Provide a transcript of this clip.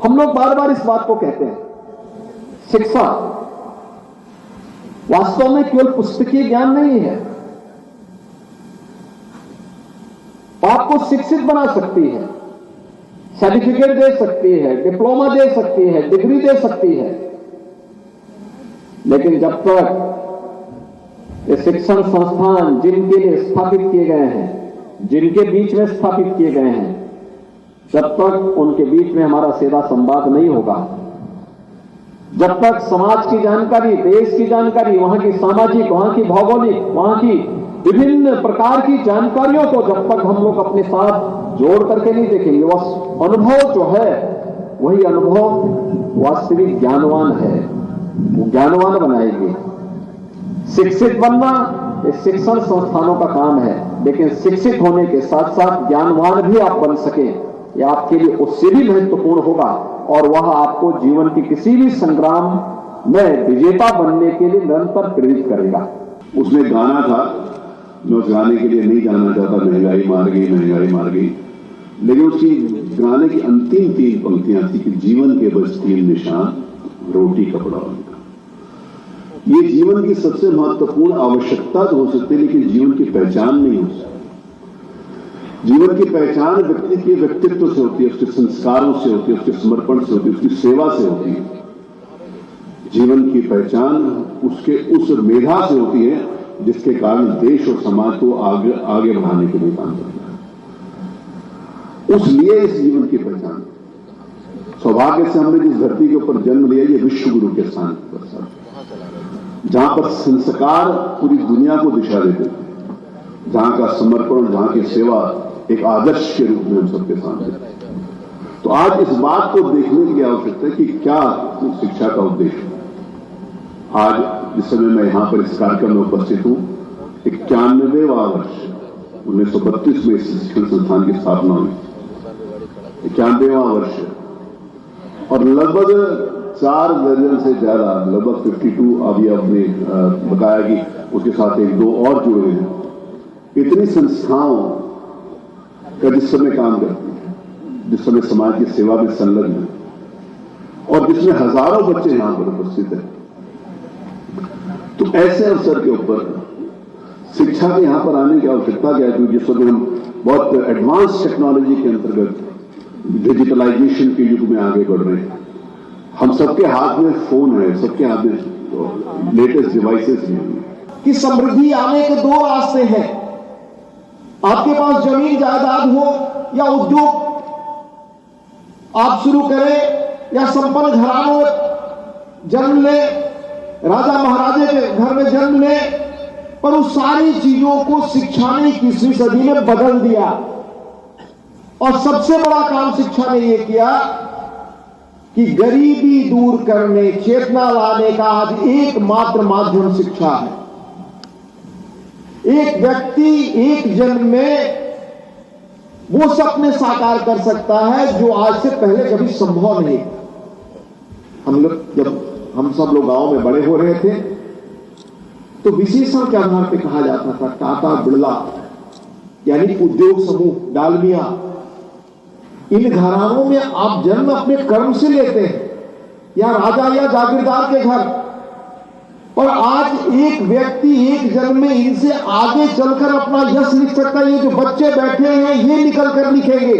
हम लोग बार बार इस बात को कहते हैं, शिक्षा वास्तव में केवल पुस्तकीय ज्ञान नहीं है। आपको शिक्षित बना सकती है, सर्टिफिकेट दे सकती है, डिप्लोमा दे सकती है, डिग्री दे सकती है, लेकिन जब तक ये शिक्षण संस्थान जिनके लिए स्थापित किए गए हैं, जिनके बीच में स्थापित किए गए हैं, जब तक उनके बीच में हमारा सीधा संवाद नहीं होगा, जब तक समाज की जानकारी, देश की जानकारी, वहां की सामाजिक, वहां की भौगोलिक, वहां की विभिन्न प्रकार की जानकारियों को जब तक हम लोग अपने साथ जोड़ करके नहीं देखेंगे, वह अनुभव जो है वही अनुभव वास्तविक ज्ञानवान है, वो ज्ञानवान बनाएगी। शिक्षित बनना ये शिक्षण संस्थानों का काम है, लेकिन शिक्षित होने के साथ साथ ज्ञानवान भी आप बन सके, यह आपके लिए उससे भी महत्वपूर्ण होगा और वह आपको जीवन के किसी भी संग्राम में विजेता बनने के लिए निरंतर प्रेरित करेगा। उसमें गाना था, मैं उस गाने के लिए नहीं जाना चाहता, महंगाई मार गई, महंगाई मार गई, लेकिन उसकी गाने की अंतिम 3 पंक्तियां थी कि जीवन के बस 3 निशान, रोटी कपड़ा और मकान। ये जीवन की सबसे महत्वपूर्ण आवश्यकता तो हो सकती है, लेकिन जीवन की पहचान नहीं हो सकती। जीवन की पहचान व्यक्ति के व्यक्तित्व से होती है, उसके संस्कारों से होती है, उसके समर्पण से होती है, उसकी सेवा से होती है। जीवन की पहचान उसके उस मेधा से होती है जिसके कारण देश और समाज को आगे बढ़ाने के लिए काम करता है। उसलिए इस जीवन की पहचान, सौभाग्य से हमने जिस धरती के ऊपर जन्म लिया, ये विश्व गुरु के स्थान पर, जहां पर संस्कार पूरी दुनिया को दिशा देते थे, जहां का समर्पण, जहां की सेवा एक आदर्श के रूप में हम सबके सामने। तो आज इस बात को देखने की आवश्यकता है कि क्या शिक्षा का उद्देश्य है। आज जिस समय मैं यहां पर इस कार्यक्रम में उपस्थित हूं, 91वां वर्ष, 1932 में इस शिक्षण संस्थान की स्थापना हुई, 91वां वर्ष, और लगभग 4 दर्जन से ज्यादा, लगभग 52 अभी आपने बताया कि उसके साथ 1-2 और जुड़े हैं, इतनी संस्थाओं का जिस समय काम करती है, जिस समय समाज की सेवा में संलग्न है और जिसमें हजारों बच्चे यहां पर उपस्थित हैं। तो ऐसे अवसर के ऊपर शिक्षा के यहां पर आने की आवश्यकता क्या है, क्योंकि जिस समय हम बहुत एडवांस टेक्नोलॉजी के अंतर्गत डिजिटलाइजेशन के युग में आगे बढ़ रहे हैं। हम सबके हाथ में फोन है, सबके हाथ में लेटेस्ट डिवाइसेस हैं। कि समृद्धि आने के 2 रास्ते हैं, आपके पास जमीन जायदाद हो या उद्योग आप शुरू करें, या संपन्न घरानों जन्म ले, राजा महाराजे के घर में जन्म ले, पर उस सारी चीजों को शिक्षा ने 21वीं सदी में बदल दिया। और सबसे बड़ा काम शिक्षा ने यह किया कि गरीबी दूर करने, चेतना लाने का आज एकमात्र माध्यम शिक्षा है। एक व्यक्ति एक जन्म में वो सपने साकार कर सकता है जो आज से पहले कभी संभव नहीं। जब हम सब लोग गांव में बड़े हो रहे थे तो विशेषण के आधार पर कहा जाता था टाटा बिरला, यानी उद्योग समूह, डालमिया, इन घरानों में आप जन्म अपने कर्म से लेते हैं, या राजा या जागीरदार के घर। और आज एक व्यक्ति एक जन्म में इनसे आगे चलकर अपना यश लिख सकता है। ये जो बच्चे बैठे हैं ये निकल कर लिखेंगे,